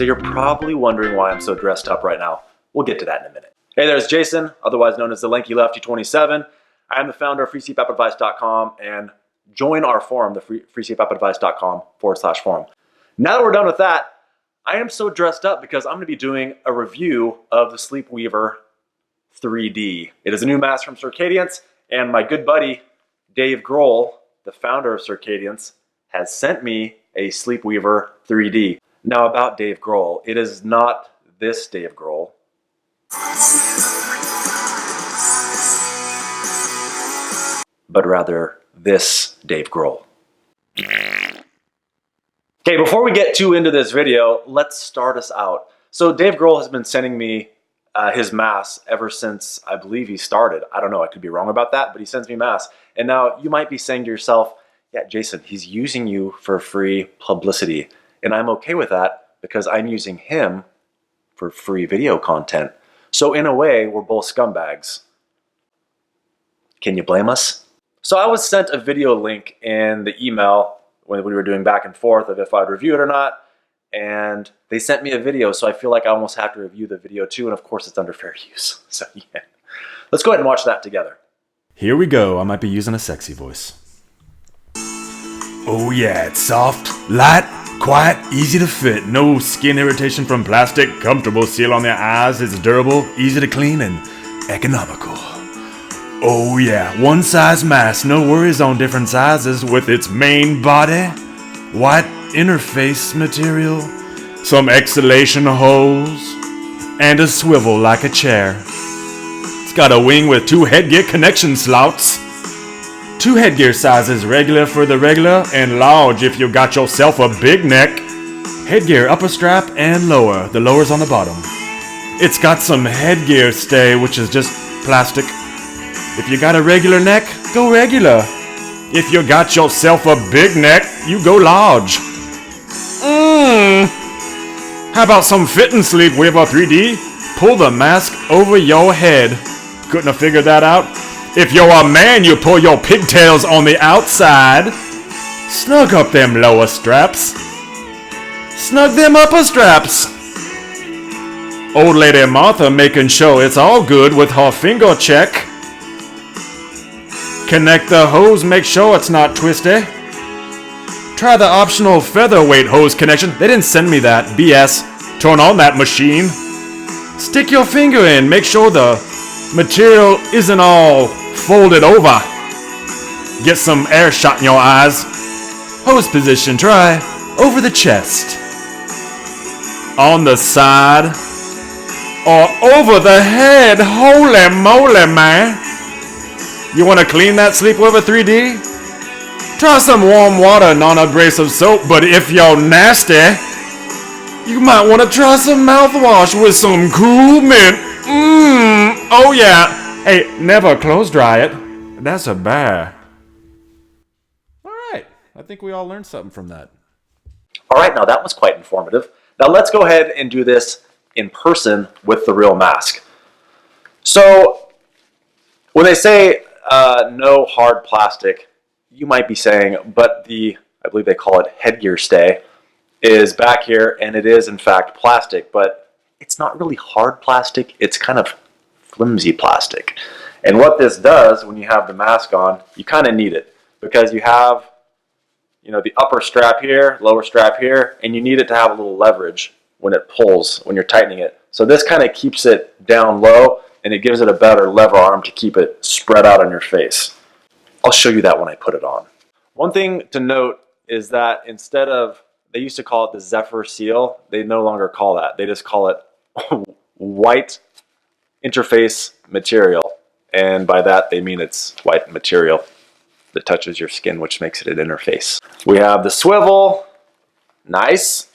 So you're probably wondering why I'm so dressed up right now. We'll get to that in a minute. Hey, there's Jason, otherwise known as the Lanky Lefty 27. I am the founder of freecpapadvice.com, and join our forum, the freecpapadvice.com/forum. Now that we're done with that, I am so dressed up because I'm going to be doing a review of the SleepWeaver 3D. It is a new mask from Circadiance, and my good buddy, Dave Grohl, the founder of Circadiance, has sent me a SleepWeaver 3D. Now about Dave Grohl, it is not this Dave Grohl. But rather this Dave Grohl. Okay, before we get too into this video, let's start us out. So Dave Grohl has been sending me his masks ever since I believe he started. I don't know, I could be wrong about that, but he sends me masks. And now you might be saying to yourself, yeah, Jason, he's using you for free publicity. And I'm okay with that because I'm using him for free video content. So in a way, we're both scumbags. Can you blame us? So I was sent a video link in the email when we were doing back and forth of if I'd review it or not. And they sent me a video, so I feel like I almost have to review the video too. And of course, it's under fair use. So yeah, let's go ahead and watch that together. Here we go. I might be using a sexy voice. Oh yeah, it's soft, light, quiet, easy to fit. No skin irritation from plastic. Comfortable seal on the eyes. It's durable, easy to clean, and economical. Oh yeah, one size mask. No worries on different sizes with its main body. White interface material. Some exhalation holes. And a swivel like a chair. It's got a wing with 2 headgear connection slots. 2 headgear sizes, regular for the regular and large if you got yourself a big neck. Headgear upper strap and lower. The lower's on the bottom. It's got some headgear stay, which is just plastic. If you got a regular neck, go regular. If you got yourself a big neck, you go large. How about some fitting SleepWeaver 3D? Pull the mask over your head. Couldn't have figured that out? If you're a man, you pull your pigtails on the outside. Snug up them lower straps. Snug them upper straps. Old lady Martha making sure it's all good with her finger check. Connect the hose, make sure it's not twisty. Try the optional featherweight hose connection. They didn't send me that. BS. Turn on that machine. Stick your finger in, make sure the material isn't all folded over. Get some air shot in your eyes. Hose position, try over the chest. On the side. Or over the head. Holy moly, man. You want to clean that SleepWeaver 3D? Try some warm water, non-abrasive soap, but if you're nasty, you might want to try some mouthwash with some cool mint. Oh yeah. Hey, never close dry it. That's a bear. Alright, I think we all learned something from that. Alright, now that was quite informative. Now let's go ahead and do this in person with the real mask. So, when they say no hard plastic, you might be saying, but I believe they call it headgear stay, is back here, and it is in fact plastic, but it's not really hard plastic, it's kind of flimsy plastic. And what this does when you have the mask on, you kind of need it, because you have, the upper strap here, lower strap here, and you need it to have a little leverage when it pulls, when you're tightening it. So this kind of keeps it down low, and it gives it a better lever arm to keep it spread out on your face. I'll show you that when I put it on. One thing to note is that instead of, they used to call it the Zephyr Seal, they no longer call that. They just call it white interface material. And by that, they mean it's white material that touches your skin, which makes it an interface. We have the swivel, nice.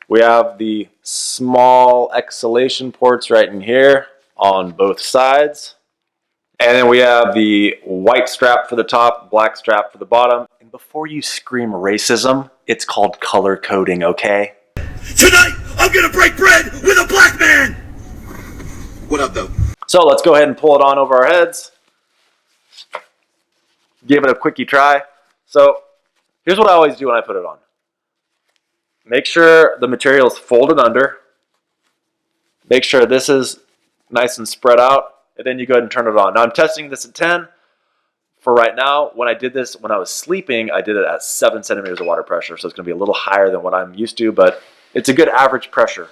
We have the small exhalation ports right in here on both sides. And then we have the white strap for the top, black strap for the bottom. And before you scream racism, it's called color coding, okay? Tonight, I'm gonna break bread with a black man! What up, though? So let's go ahead and pull it on over our heads. Give it a quickie try. So here's what I always do when I put it on. make sure the material is folded under. Make sure this is nice and spread out, and then you go ahead and turn it on. Now I'm testing this at 10. For right now, when I did this when I was sleeping, I did it at 7 centimeters of water pressure, so it's going to be a little higher than what I'm used to, but it's a good average pressure.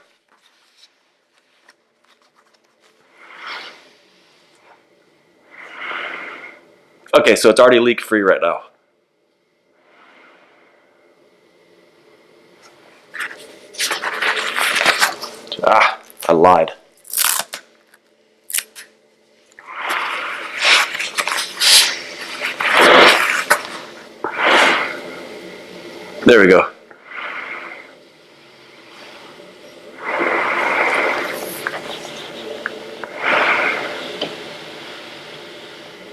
Okay, so it's already leak-free right now. Ah, I lied. There we go.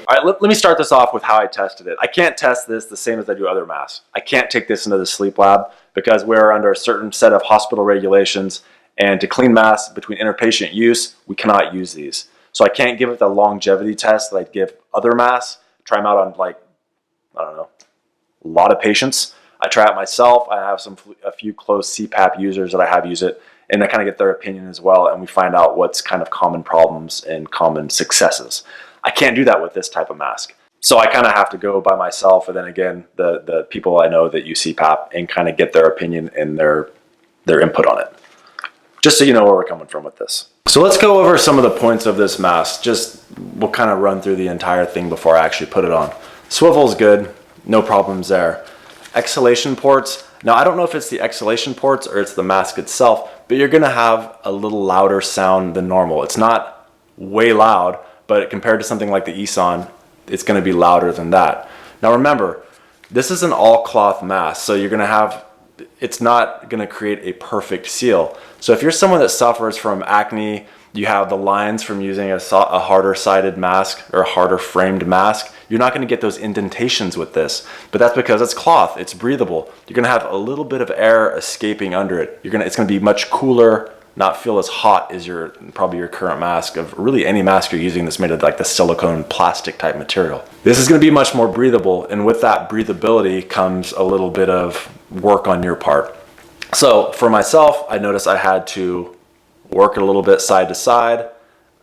All right, let me start this off with how I tested it. I can't test this the same as I do other masks. I can't take this into the sleep lab because we're under a certain set of hospital regulations, and to clean masks between inter-patient use, we cannot use these. So I can't give it the longevity test that I'd give other masks, try them out on, like, I don't know, a lot of patients. I try it myself. I have a few close CPAP users that I have use it, and I kind of get their opinion as well, and we find out what's kind of common problems and common successes. I can't do that with this type of mask. So I kind of have to go by myself, and then again, the people I know that use CPAP, and kind of get their opinion and their input on it. Just so you know where we're coming from with this. So let's go over some of the points of this mask. We'll kind of run through the entire thing before I actually put it on. Swivel's good, no problems there. Exhalation ports. Now I don't know if it's the exhalation ports or it's the mask itself, but you're gonna have a little louder sound than normal. It's not way loud, but compared to something like the ESON, it's gonna be louder than that. Now remember, this is an all cloth mask, so it's not gonna create a perfect seal. So if you're someone that suffers from acne, you have the lines from using a harder sided mask or a harder framed mask, you're not gonna get those indentations with this. But that's because it's cloth, it's breathable. You're gonna have a little bit of air escaping under it. It's gonna be much cooler, not feel as hot as probably your current mask of really any mask you're using that's made of like the silicone plastic type material. This is gonna be much more breathable, and with that breathability comes a little bit of work on your part. So for myself, I noticed I had to work it a little bit side to side.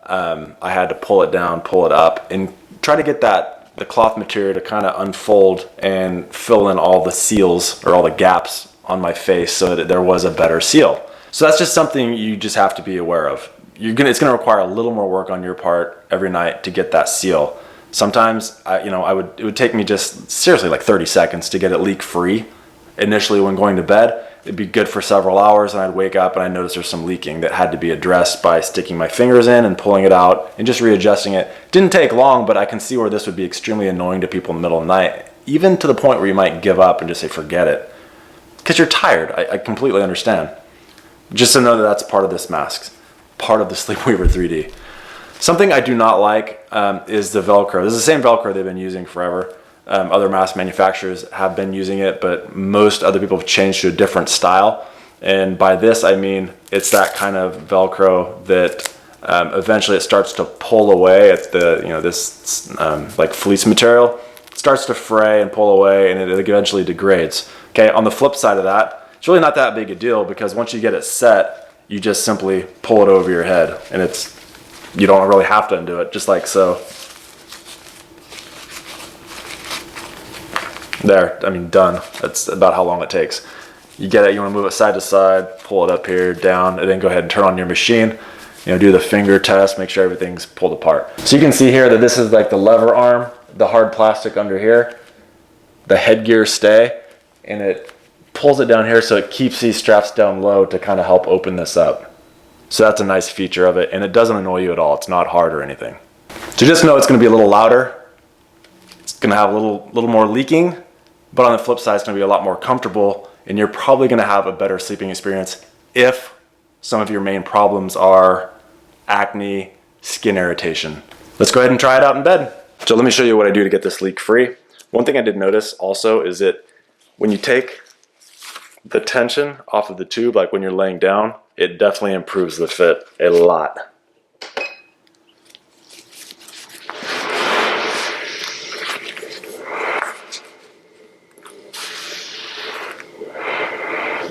I had to pull it down, pull it up, and try to get the cloth material to kind of unfold and fill in all the seals or all the gaps on my face so that there was a better seal. So that's just something you just have to be aware of. It's gonna require a little more work on your part every night to get that seal. Sometimes it would take me just seriously like 30 seconds to get it leak free. Initially when going to bed, it'd be good for several hours, and I'd wake up and I noticed there's some leaking that had to be addressed by sticking my fingers in and pulling it out and just readjusting it. Didn't take long, but I can see where this would be extremely annoying to people in the middle of the night, even to the point where you might give up and just say forget it because you're tired. I completely understand. Just to know that that's part of this mask, part of the SleepWeaver 3D. Something I do not like is the Velcro. This is the same Velcro they've been using forever. Other mask manufacturers have been using it, but most other people have changed to a different style. And by this, I mean it's that kind of Velcro that eventually it starts to pull away at this like fleece material. It starts to fray and pull away, and it eventually degrades. Okay, on the flip side of that, it's really not that big a deal because once you get it set, you just simply pull it over your head, and you don't really have to undo it, just like so. There, done. That's about how long it takes. You get it, you want to move it side to side, pull it up here, down, and then go ahead and turn on your machine. Do the finger test, make sure everything's pulled apart. So you can see here that this is like the lever arm, the hard plastic under here, the headgear stay, and it pulls it down here so it keeps these straps down low to kind of help open this up. So that's a nice feature of it, and it doesn't annoy you at all. It's not hard or anything. So just know it's going to be a little louder. It's going to have a little more leaking. But on the flip side, it's going to be a lot more comfortable, and you're probably going to have a better sleeping experience if some of your main problems are acne, skin irritation. Let's go ahead and try it out in bed. So let me show you what I do to get this leak free. One thing I did notice also is that when you take the tension off of the tube, like when you're laying down, it definitely improves the fit a lot.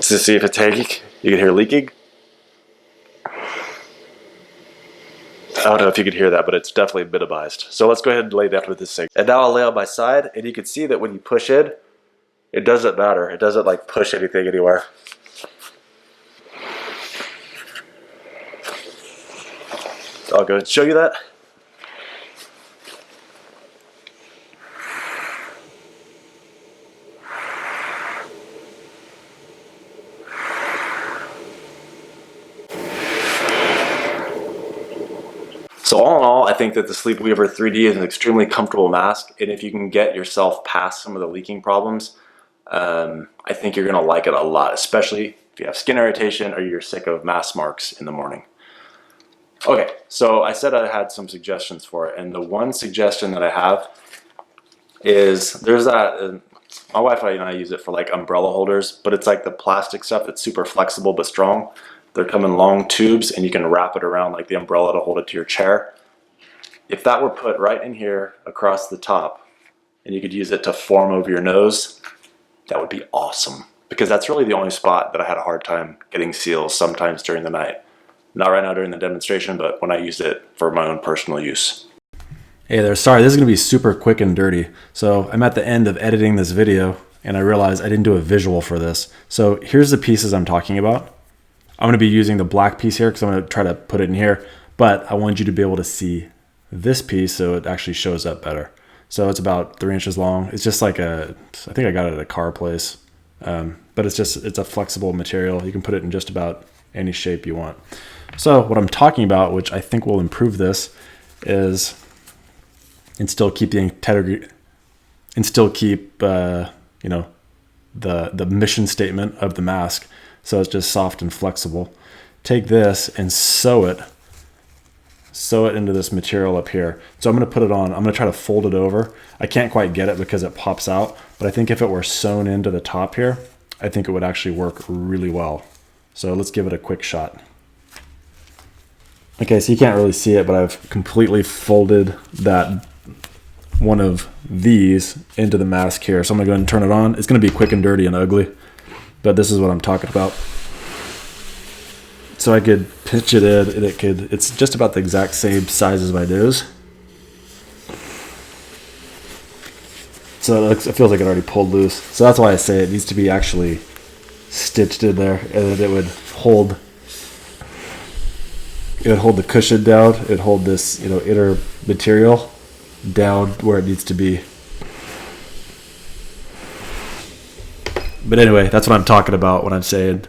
Let's just see if it's taking. You can hear leaking. I don't know if you could hear that, but it's definitely minimized. So let's go ahead and lay down with this thing. And now I'll lay on my side, and you can see that when you push in, it doesn't matter. It doesn't like push anything anywhere. So I'll go ahead and show you that. So all in all, I think that the SleepWeaver 3D is an extremely comfortable mask, and if you can get yourself past some of the leaking problems, I think you're gonna like it a lot, especially if you have skin irritation or you're sick of mask marks in the morning. Okay, so I said I had some suggestions for it, and the one suggestion that I have is there's that, my wife and I use it for like umbrella holders, but it's like the plastic stuff that's super flexible but strong. They're come in long tubes, and you can wrap it around like the umbrella to hold it to your chair. If that were put right in here across the top, and you could use it to form over your nose, that would be awesome. Because that's really the only spot that I had a hard time getting seals sometimes during the night. Not right now during the demonstration, but when I used it for my own personal use. Hey there, sorry, this is gonna be super quick and dirty. So I'm at the end of editing this video, and I realized I didn't do a visual for this. So here's the pieces I'm talking about. I'm going to be using the black piece here because I'm going to try to put it in here, but I want you to be able to see this piece so it actually shows up better. So it's about 3 inches long. It's just like I think I got it at a car place, but it's a flexible material. You can put it in just about any shape you want. So what I'm talking about, which I think will improve this, is and still keep the integrity, and still keep the mission statement of the mask. So it's just soft and flexible. Take this and sew it into this material up here. So I'm going to put it on. I'm going to try to fold it over. I can't quite get it because it pops out, but I think if it were sewn into the top here, I think it would actually work really well. So let's give it a quick shot. Okay, so you can't really see it, but I've completely folded that one of these into the mask here. So I'm going to go ahead and turn it on. It's going to be quick and dirty and ugly, but this is what I'm talking about. So I could pitch it in, and it's just about the exact same size as my nose. So it feels like it already pulled loose. So that's why I say it needs to be actually stitched in there, and then it would hold the cushion down. It would hold this, inner material down where it needs to be. But anyway, that's what I'm talking about when I'm saying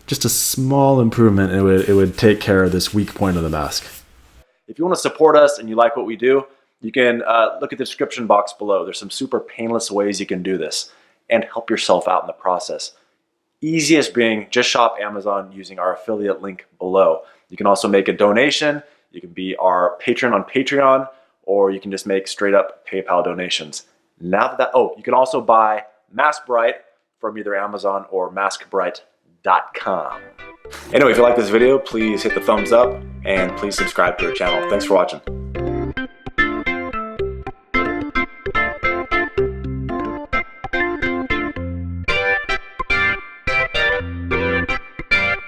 just a small improvement, and it would take care of this weak point of the mask. If you want to support us and you like what we do, you can look at the description box below. There's some super painless ways you can do this and help yourself out in the process. Easiest being just shop Amazon using our affiliate link below. You can also make a donation. You can be our patron on Patreon, or you can just make straight up PayPal donations. You can also buy Mask Bright from either Amazon or maskbright.com. Anyway, if you like this video, please hit the thumbs up and please subscribe to our channel. Thanks for watching.